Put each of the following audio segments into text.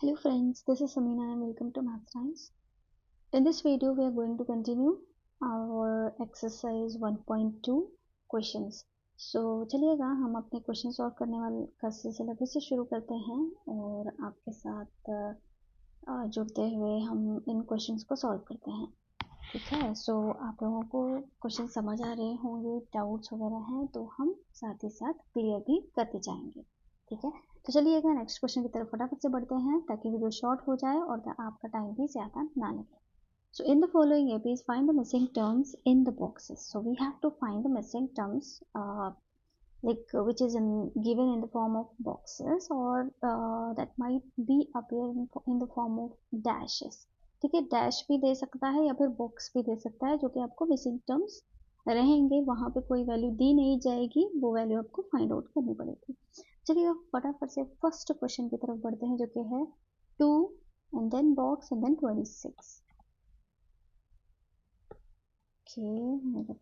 Hello friends, this is Samina and welcome to Math Science. In this video, we are going to continue our exercise 1.2 questions. So चलिएगा हम अपने question solve करने वाले का सिलसिला फिर से शुरू करते हैं और आपके साथ जुड़ते हुए हम इन क्वेश्चंस को सॉल्व करते हैं। ठीक है, सो आप लोगों को क्वेश्चन समझ आ रहे होंगे, डाउट्स वगैरह हैं तो हम साथ ही साथ क्लियर भी करते जाएंगे। ठीक है, तो चलिएगा नेक्स्ट क्वेश्चन की तरफ फटाफट से बढ़ते हैं ताकि वीडियो शॉर्ट हो जाए और आपका टाइम भी ज़्यादा ना लगे। So in the following APs, find the missing terms in the boxes. So we have to find the missing terms which is given in the form of boxes or that might be appear in the form of dashes. ठीक है, dash भी दे सकता है या फिर box भी दे सकता है जो कि आपको मिसिंग टर्म्स रहेंगे, वहाँ पे कोई वैल्यू दी नहीं जाएगी, वो वैल्यू आपको फाइंड आउट करनी पड़ेगी। चलिए फटाफट से फर्स्ट क्वेश्चन की तरफ बढ़ते हैं जो कि है 2 and then box and then 26।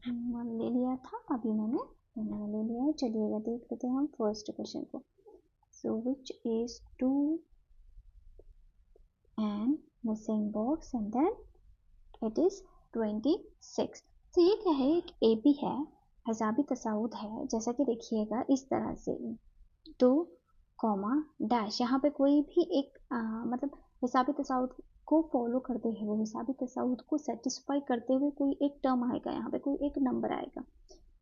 मैंने ले लिया था, अभी मैंने ले लिया है। चलिएगा देख लेते हैं हम फर्स्ट क्वेश्चन को। So which is 2 and missing box and then it is 26। तो ये क्या है, एक एपी है, हिसाबी तसाउद है। जैसा कि देखिएगा इस तरह से 2 कॉमा डैश, यहाँ पे कोई भी एक मतलब हिसाबी तसाउद को फॉलो करते हुए, हिसाबी तसाउद को सेटिस्फाई करते हुए कोई एक टर्म आएगा, यहाँ पे कोई एक नंबर आएगा,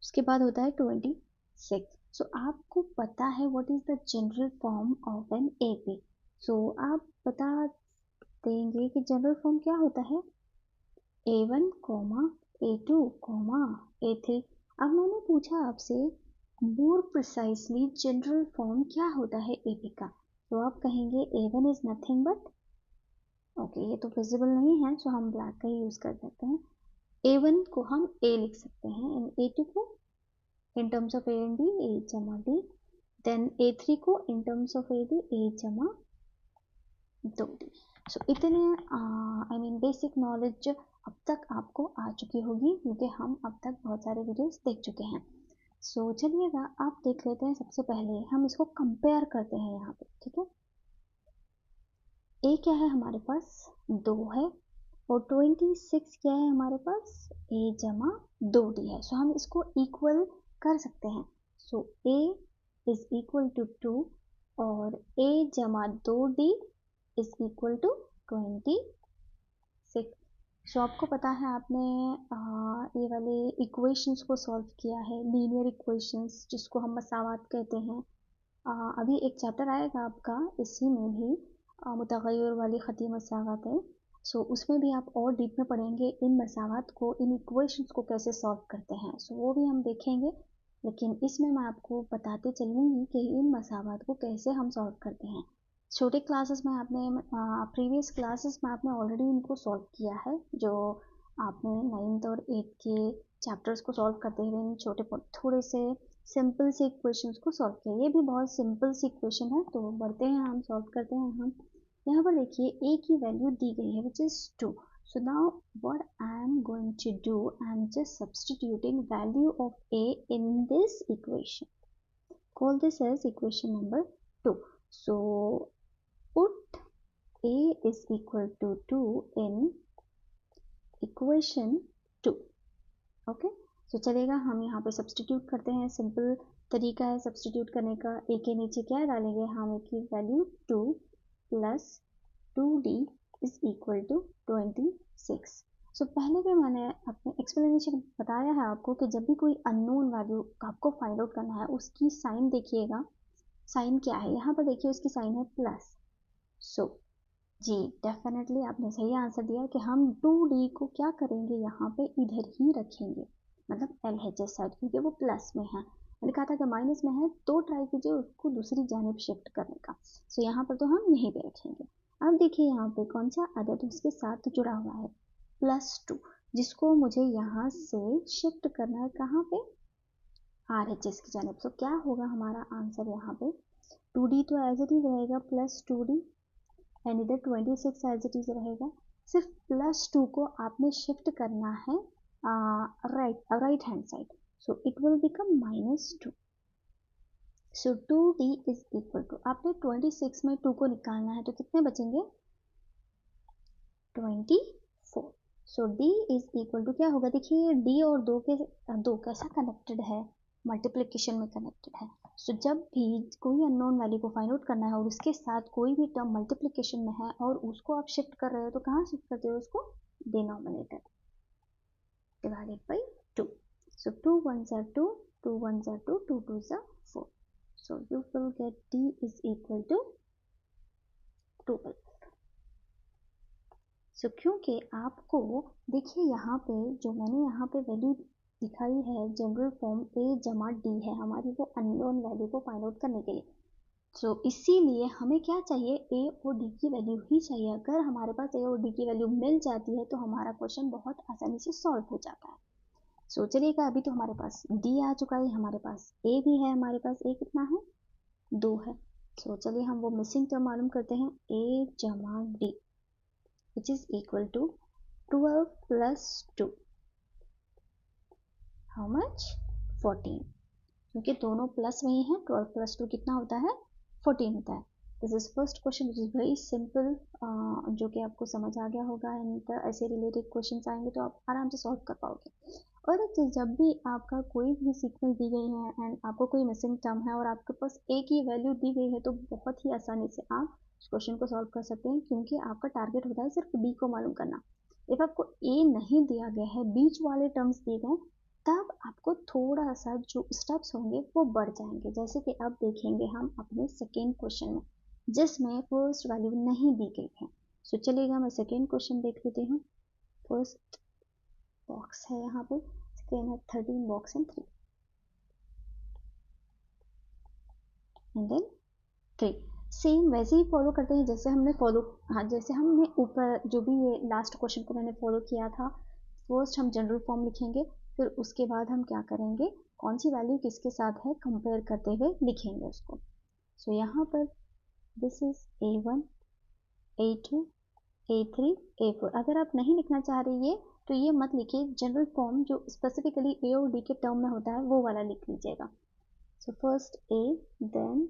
उसके बाद होता है 26। सो आपको पता है what is the general form of an AP. So आप बता देंगे कि जनरल फॉर्म क्या होता है, A1, A2, A3। अब मैंने पूछा आपसे मोर प्रिसाइसली जनरल फॉर्म क्या होता है एपी का, तो आप कहेंगे A1 is nothing but, okay ये तो विजिबल नहीं है सो हम ब्लैक का ही यूज कर सकते हैं। A1 को हम A लिख सकते हैं एंड A2 को in terms of A and B A जमा D, देन A3 को in terms of A B A जमा 2D। सो इतने आई मीन बेसिक नॉलेज अब तक आपको आ चुकी होगी क्योंकि हम अब तक बहुत सारे वीडियोस देख चुके हैं। सो चलिएगा आप देख लेते हैं, सबसे पहले हम इसको कंपेयर करते हैं यहाँ पे। ठीक है, ए क्या है हमारे पास 2 है और 26 क्या है हमारे पास A जमा 2D है। सो हम इसको इक्वल कर सकते हैं। सो A इज इक्वल टू 2 और A जमा 2D इज इक्वल टू 26। सो आपको पता है आपने ये वाले इक्वेशंस को सॉल्व किया है, लीनियर इक्वेशंस जिसको हम मसावात कहते हैं। अभी एक चैप्टर आएगा आपका इसी में भी, मुतग़य्यर वाली ख़ती मसावात है। सो उसमें भी आप और डीप में पढ़ेंगे इन मसावात को, इन इक्वेशंस को कैसे सॉल्व करते हैं। सो वो भी हम देखेंगे, लेकिन इसमें मैं आपको बताते चलूँगी कि इन मसावात को कैसे हम सॉल्व करते हैं। छोटे क्लासेस में आपने प्रीवियस क्लासेस में आपने ऑलरेडी इनको सॉल्व किया है, जो आपने 9th और 8th के चैप्टर्स को सॉल्व करते हुए इन छोटे थोड़े से सिंपल से इक्वेशंस को सॉल्व किया। ये भी बहुत सिंपल सी इक्वेशन है, तो बढ़ते हैं हम सॉल्व करते हैं। हम यहाँ पर देखिए ए की वैल्यू दी गई है which is 2। So now what I am going to do, I am just substituting value of a in this equation, call this as equation number 2। सो put A is equal to 2 in equation 2। Okay, so चलेगा हम यहाँ पे substitute करते हैं। Simple तरीका है substitute करने का। A के नीचे क्या डालेंगे हम, A की value 2 plus 2D is equal to 26। So पहले भी मैंने अपने एक्सप्लेनेशन बताया है आपको कि जब भी कोई अननोन वैल्यू आपको फाइंड आउट करना है उसकी साइन देखिएगा, साइन क्या है यहाँ पर देखिए, उसकी साइन है प्लस। सो जी डेफिनेटली आपने सही आंसर दिया कि हम 2D को क्या करेंगे, यहाँ पे इधर ही रखेंगे, मतलब LHS साइड, क्योंकि वो प्लस में है। मैंने कहा था कि माइनस में है तो ट्राई कीजिए उसको दूसरी जानिब शिफ्ट करने का। सो यहाँ पर तो हम यहीं पे रखेंगे। अब देखिए यहाँ पे कौन सा अदद उसके साथ जुड़ा हुआ है, +2, जिसको मुझे यहाँ से शिफ्ट करना है कहाँ पे, RHS की जानिब। सो क्या होगा हमारा आंसर यहाँ पे, 2D तो एज इट इज रहेगा +2D एंड इधर 26 एज इट इज रहेगा। सिर्फ +2 को आपने शिफ्ट करना है right hand side, so it will become -2। So 2d is equal to, आपने 26 में 2 को निकालना है तो कितने बचेंगे 24। सो d इज इक्वल टू क्या होगा, देखिए d और 2 कैसा कनेक्टेड है, मल्टीप्लिकेशन में कनेक्टेड है। सो जब भी कोई अननोन वैल्यू को फाइंड आउट करना है और उसके साथ कोई भी टर्म मल्टीप्लिकेशन में है और उसको आप शिफ्ट कर रहे हो तो कहाँ शिफ्ट करते हो उसको, denominator divided by 2. So 2 ones are 2, 2 ones are 2, 2 twos are 4. So you will get d is equal to 12. So क्योंकि आपको देखिए यहाँ पे जो मैंने यहाँ पे वैल्यू दिखाई है जनरल फॉर्म a जमा d है हमारी, वो अननोन वैल्यू को फाइंड आउट करने के लिए। सो इसीलिए हमें क्या चाहिए, a और d की वैल्यू ही चाहिए। अगर हमारे पास a और d की वैल्यू मिल जाती है तो हमारा क्वेश्चन बहुत आसानी से सॉल्व हो जाता है। सो चलिएगा, अभी तो हमारे पास d आ चुका है, हमारे पास a भी है, हमारे पास a कितना है 2 है। सो चलिए हम वो मिसिंग टर्म मालूम करते हैं, a जमा d which is equal to 12 plus 2, how much 14, क्योंकि दोनों प्लस वही हैं, 12 प्लस 2 कितना होता है 14 होता है। This is first question which is very simple, जो कि आपको समझ आ गया होगा। एंड ऐसे रिलेटेड क्वेश्चंस आएंगे तो आप आराम से सॉल्व कर पाओगे। और एक चीज़, जब भी आपका कोई भी सीक्वेंस दी गई है एंड आपको कोई मिसिंग टर्म है और आपके पास a की वैल्यू दी गई है तो बहुत ही आसानी से आप उस क्वेश्चन को सॉल्व कर सकते हैं, क्योंकि आपका टारगेट होता है सिर्फ d को मालूम करना। इफ आपको a नहीं दिया गया है, बीच वाले टर्म्स दिए गए, तब आपको थोड़ा सा जो स्टेप्स होंगे वो बढ़ जाएंगे। जैसे कि अब देखेंगे हम अपने सेकेंड क्वेश्चन में जिसमें फर्स्ट वैल्यू नहीं दी गई है। सो चलिएगा मैं सेकेंड क्वेश्चन देख लेती हूँ। फर्स्ट बॉक्स है यहाँ पे, सेकेंड है 13 box and 3 and then 3। Same वैसे ही फॉलो करते हैं जैसे हमने जैसे हमने ऊपर जो भी ये लास्ट क्वेश्चन को मैंने फॉलो किया था। फर्स्ट हम जनरल फॉर्म लिखेंगे, फिर उसके बाद हम क्या करेंगे, कौन सी वैल्यू किसके साथ है कंपेयर करते हुए लिखेंगे उसको। सो यहाँ पर this is a1, a2, a3, a4। अगर आप नहीं लिखना चाह रही है तो ये मत लिखिए, जनरल फॉर्म जो स्पेसिफिकली a और d के टर्म में होता है वो वाला लिख लीजिएगा। So first a, then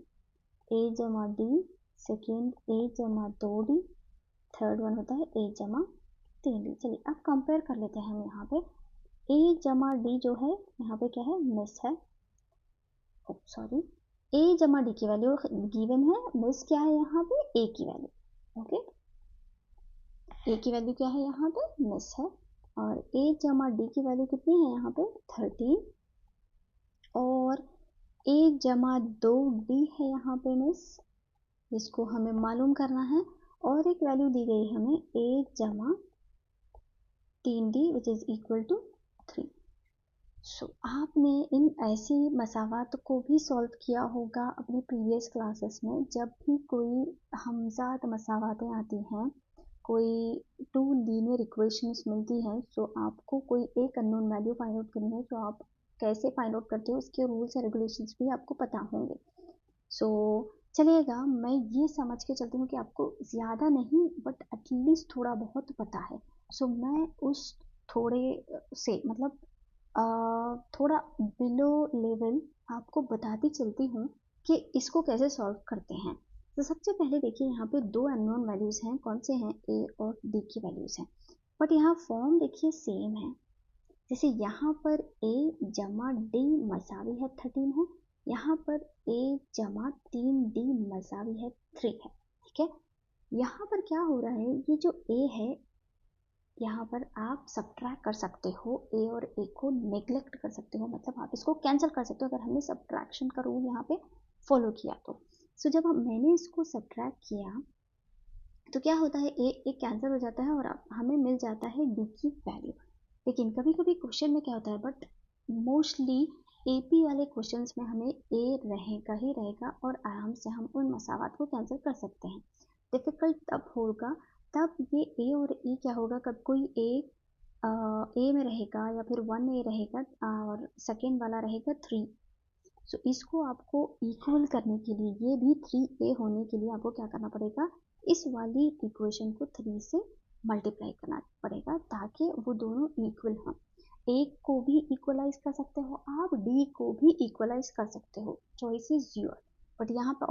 a जमा d, सेकेंड a जमा 2d, थर्ड वन होता है a जमा 3d। चलिए अब कंपेयर कर लेते हैं हम यहाँ पे। a जमा d जो है यहाँ पे क्या है, मिस है, सॉरी a जमा d की वैल्यू गिवन है, मिस क्या है यहाँ पे a की वैल्यू, ओके a की वैल्यू क्या है यहाँ पे मिस है, और a जमा d की वैल्यू कितनी है यहाँ पे 13, और a जमा 2d है यहाँ पे मिस, जिसको हमें मालूम करना है। और एक वैल्यू दी गई हमें a जमा 3d which is equal to 3। So आपने इन ऐसी मसावात को भी सॉल्व किया होगा अपने प्रीवियस क्लासेस में। जब भी कोई हमजाद मसावातें आती हैं, कोई 2 लीनियर इक्वेशंस मिलती हैं, सो आपको कोई एक अननोन वैल्यू फाइंड आउट करनी है, तो आप कैसे फाइंड आउट करते हो उसके रूल्स और रेगुलेशंस भी आपको पता होंगे। सो चलिएगा, मैं ये समझ के चलती हूँ कि आपको ज़्यादा नहीं बट एटलीस्ट थोड़ा बहुत पता है। सो मैं उस थोड़े से मतलब थोड़ा बिलो लेवल आपको बताती चलती हूँ कि इसको कैसे सॉल्व करते हैं। तो सबसे पहले देखिए यहाँ पे 2 अननोन वैल्यूज़ हैं, कौन से हैं a और d की वैल्यूज़ हैं, बट यहाँ फॉर्म देखिए सेम है। जैसे यहाँ पर a जमा d मसावी है 13 है, यहाँ पर a जमा 3d मसावी है 3 है, ठीक है। यहाँ पर क्या हो रहा है, ये जो a है यहाँ पर आप सब्ट्रैक्ट कर सकते हो, a और a को नेग्लेक्ट कर सकते हो, मतलब आप इसको कैंसिल कर सकते हो अगर हमने सब्ट्रैक्शन का रूल यहाँ पे फॉलो किया तो। सो जब मैंने इसको सब्ट्रैक्ट किया तो क्या होता है, a कैंसिल हो जाता है और हमें मिल जाता है d की वैल्यू। लेकिन कभी कभी क्वेश्चन में क्या होता है, बट मोस्टली AP वाले क्वेश्चंस में हमें a रहेगा ही रहेगा और आराम से हम उन मसावात को कैंसिल कर सकते हैं। डिफ़िकल्ट तब होगा तब ये a और e क्या होगा, कब कोई a में रहेगा या फिर 1a रहेगा और सेकेंड वाला रहेगा 3। सो इसको आपको इक्वल करने के लिए, ये भी 3a होने के लिए आपको क्या करना पड़ेगा, इस वाली इक्वेशन को 3 से मल्टीप्लाई करना पड़ेगा ताकि वो दोनों इक्वल हों। ए को भी इक्वलाइज कर सकते हो, आप डी को भी इक्वलाइज कर सकते हो, चॉइस इज योर। बट यहाँ पर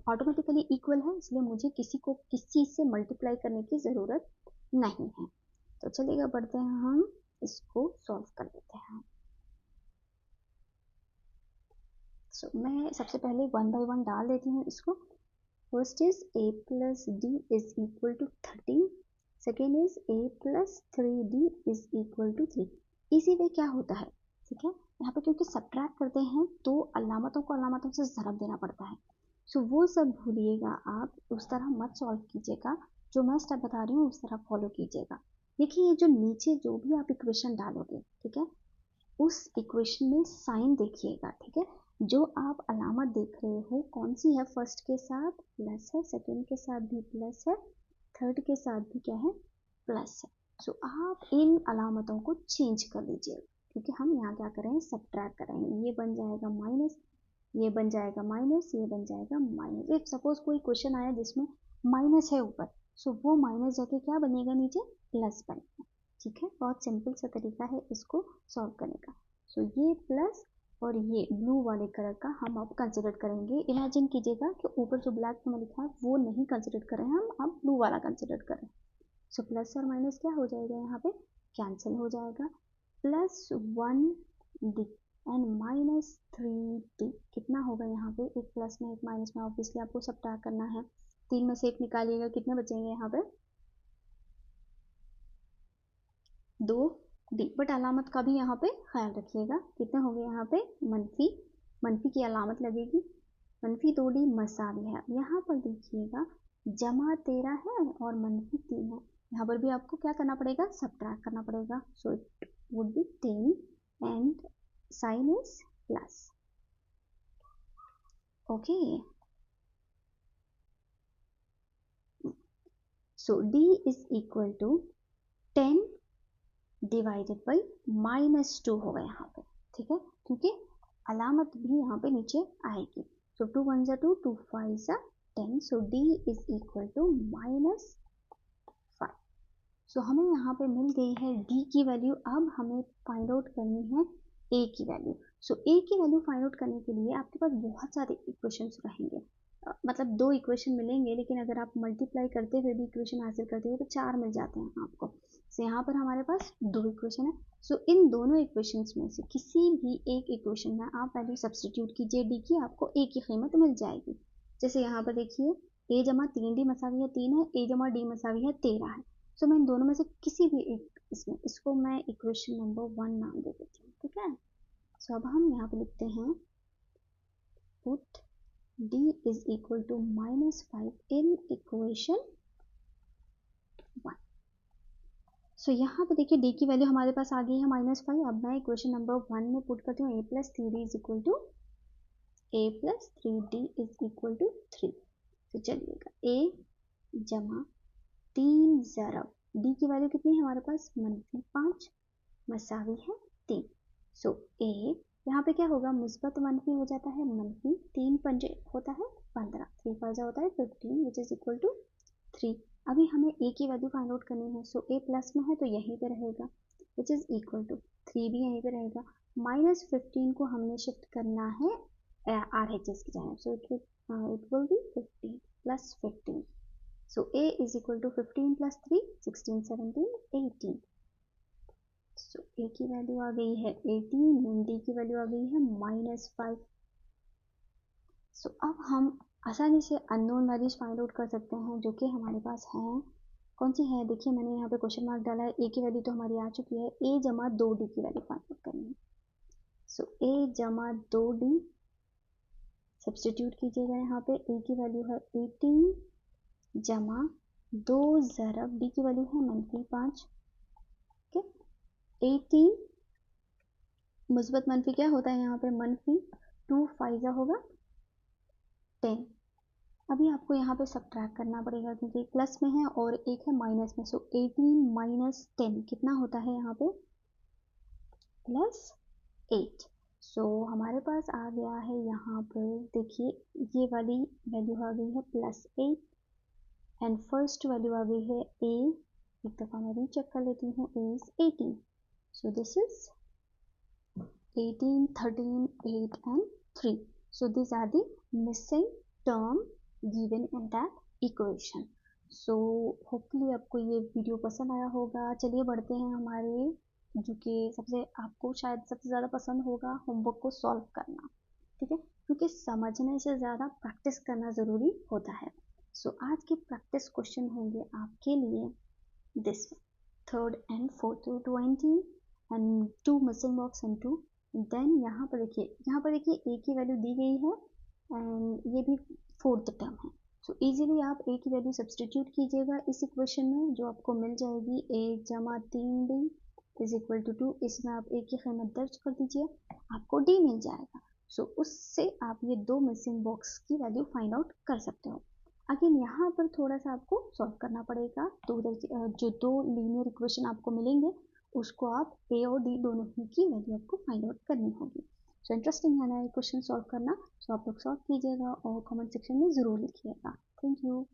ऑटोमेटिकली इक्वल है, इसलिए मुझे किसी को किसी से मल्टीप्लाई करने की ज़रूरत नहीं है। तो चलिएगा बढ़ते हैं, हम इसको सॉल्व कर लेते हैं। मैं सबसे पहले 1 बाई 1 डाल देती हूँ इसको। First is a plus D is equal to 13, second is a plus 3d is equal to 3। इसी वे क्या होता है, ठीक है, यहाँ पे क्योंकि सब्ट्रैक्ट करते हैं तो अलामतों को अलामतों से ज़रब देना पड़ता है। सो वो सब भूलिएगा, आप उस तरह मत सॉल्व कीजिएगा, जो मैं स्टेप बता रही हूँ उस तरह फॉलो कीजिएगा। देखिए ये जो नीचे जो भी आप इक्वेशन डालोगे, ठीक है, उस इक्वेशन में साइन देखिएगा, ठीक है, जो आप अलामत देख रहे हो कौन सी है, फर्स्ट के साथ प्लस है, सेकंड के साथ भी प्लस है, थर्ड के साथ भी क्या है, प्लस है। सो आप इन अलामतों को चेंज कर लीजिए, क्योंकि हम यहाँ क्या करेंगे, सब्ट्रैक्ट करेंगे। ये बन जाएगा माइनस, ये बन जाएगा माइनस, ये बन जाएगा माइनस। इफ सपोज कोई क्वेश्चन आया जिसमें माइनस है ऊपर, सो वो माइनस जाके क्या बनेगा, नीचे प्लस बनेगा, ठीक है। बहुत सिंपल सा तरीका है इसको सॉल्व करने का। सो ये प्लस और ये ब्लू वाले कलर का हम अब कंसिडर करेंगे। इमेजिन कीजिएगा कि ऊपर जो ब्लैक में लिखा है वो नहीं कंसिडर करें, हम अब ब्लू वाला कंसिडर करें। सो प्लस और माइनस क्या हो जाएगा, यहाँ पे कैंसिल हो जाएगा। Plus 1d and minus 3d कितना होगा, यहाँ पे एक प्लस में एक माइनस में, ऑब्वियसली आपको सब्ट्रैक्ट करना है। 3 में से 1 निकालिएगा, कितने बचेंगे यहाँ पे, 2d। बट अलामत का भी यहाँ पे ख्याल रखिएगा, कितने हो गए यहाँ पे, मनफी, मनफी की अलामत लगेगी, मनफी 2d मसावी है। यहाँ पर देखिएगा जमा 13 है और मनफी 3 है, यहाँ पर भी आपको क्या करना पड़ेगा, सब्ट्रैक्ट करना पड़ेगा। So it would be 10 and sign is plus, okay. So d is equal to 10 divided by -2 होगा यहाँ पे, ठीक है, क्योंकि अलामत भी यहाँ पे नीचे आएगी। सो 2 1 जा 2, 2 5 जा 10, सो d इज इक्वल टू -5। सो हमें यहाँ पे मिल गई है d की वैल्यू। अब हमें फाइंड आउट करनी है a की वैल्यू। सो a की वैल्यू फाइंड आउट करने के लिए आपके पास बहुत सारे इक्वेशंस रहेंगे, मतलब 2 इक्वेशन मिलेंगे, लेकिन अगर आप मल्टीप्लाई करते हुए भी इक्वेशन हासिल करते हो तो 4 मिल जाते हैं आपको। सो यहाँ पर हमारे पास 2 इक्वेशन है। सो इन दोनों इक्वेशंस में से किसी भी एक इक्वेशन में आप वैल्यू सब्सटीट्यूट कीजिए d की, आपको a की कीमत मिल जाएगी। जैसे यहाँ पर देखिए a जमा 3d मसावी है 3 है, a जमा d मसावी है 13 है। सो मैं इन दोनों में से किसी भी एक इसमें, इसको मैं इक्वेशन नंबर 1 नाम दे देती हूँ, ठीक है। सो अब हम यहाँ पे लिखते हैं put d is equal to -5 in equation 1। सो यहाँ पे देखिए d की वैल्यू हमारे पास आ गई है -5। अब मैं इक्वेशन नंबर 1 में पुट करती हूँ a plus 3d is equal to a plus 3d is equal to 3। तो चलिएगा a जमा 3 ज़रब d की वैल्यू कितनी है हमारे पास, -5 मसावी है 3। सो a यहाँ पे क्या होगा, मुस्बत मनफी हो जाता है, मनफी 3 पंजे होता है 15, 3 5 होता है 15 विच इज इक्वल टू 3। अभी हमें a की वैल्यू फाइंड आउट करनी है। सो a प्लस में है तो यहीं पे रहेगा, विच इज इक्वल टू 3 भी यहीं पे रहेगा। -15 को हमने शिफ्ट करना है RHS की जाने, so it will be 15 plus 15। So a is equal to 15 plus 3 16 17 18। So a की वैल्यू आ गई है 18 एंड d की वैल्यू आ गई है -5। सो अब हम आसानी से अननोन वैल्यूज फाइंड आउट कर सकते हैं जो कि हमारे पास हैं। कौन सी है, देखिए मैंने यहाँ पे क्वेश्चन मार्क डाला है। a की वैल्यू तो हमारी आ चुकी है, a जमा 2d की वैल्यू फाइंड आउट करनी है। सो a जमा 2d सब्सटीट्यूट कीजिएगा, यहाँ पे a की वैल्यू है 18 जमा 2 ज़रब d की वैल्यू है -5, 18 मुस्बत मनफी क्या होता है यहाँ पे, मनफी 2 5 होगा 10। अभी आपको यहाँ पे सब्ट्रैक्ट करना पड़ेगा क्योंकि प्लस में है और एक है माइनस में। सो 18 माइनस 10 कितना होता है यहाँ पे, +8। सो हमारे पास आ गया है यहाँ पर, देखिए ये वाली वैल्यू आ गई है +8 एंड फर्स्ट वैल्यू आ गई है a, एक दफ़ा मैं रीचेक कर लेती हूँ, a is 18। So this is 18, 13, 8 and 3. So these are the missing term given in that equation. So hopefully आपको ये वीडियो पसंद आया होगा. चलिए बढ़ते हैं हमारे जो कि सबसे आपको शायद सबसे ज़्यादा पसंद होगा, होमवर्क को सॉल्व करना. ठीक है, क्योंकि समझने से ज़्यादा प्रैक्टिस करना ज़रूरी होता है. सो आज के प्रैक्टिस क्वेश्चन होंगे आपके लिए this 3rd and 4th, 20 and 2 missing box and 2. Then यहाँ पर देखिए ए की वैल्यू दी गई है एंड ये भी 4th टर्म है. सो इजीली आप ए की वैल्यू सब्सटीट्यूट कीजिएगा इस इक्वेशन में, जो आपको मिल जाएगी 1 जमा 3d इज इक्वल टू 2. इसमें आप ए की कीमत दर्ज कर दीजिए, आपको डी मिल जाएगा. सो उससे आप ये 2 मिसिंग बॉक्स की वैल्यू फाइंड आउट कर सकते हो. अगेन यहाँ पर थोड़ा सा आपको सॉल्व करना पड़ेगा. जो 2 लीनियर इक्वेशन आपको मिलेंगे उसको आप ए और डी दोनों ही की वैल्यू आपको फाइंड आउट करनी होगी. सो इंटरेस्टिंग है ना ये क्वेश्चन सॉल्व करना. सो आप लोग सॉल्व कीजिएगा और कमेंट सेक्शन में ज़रूर लिखिएगा. Thank you.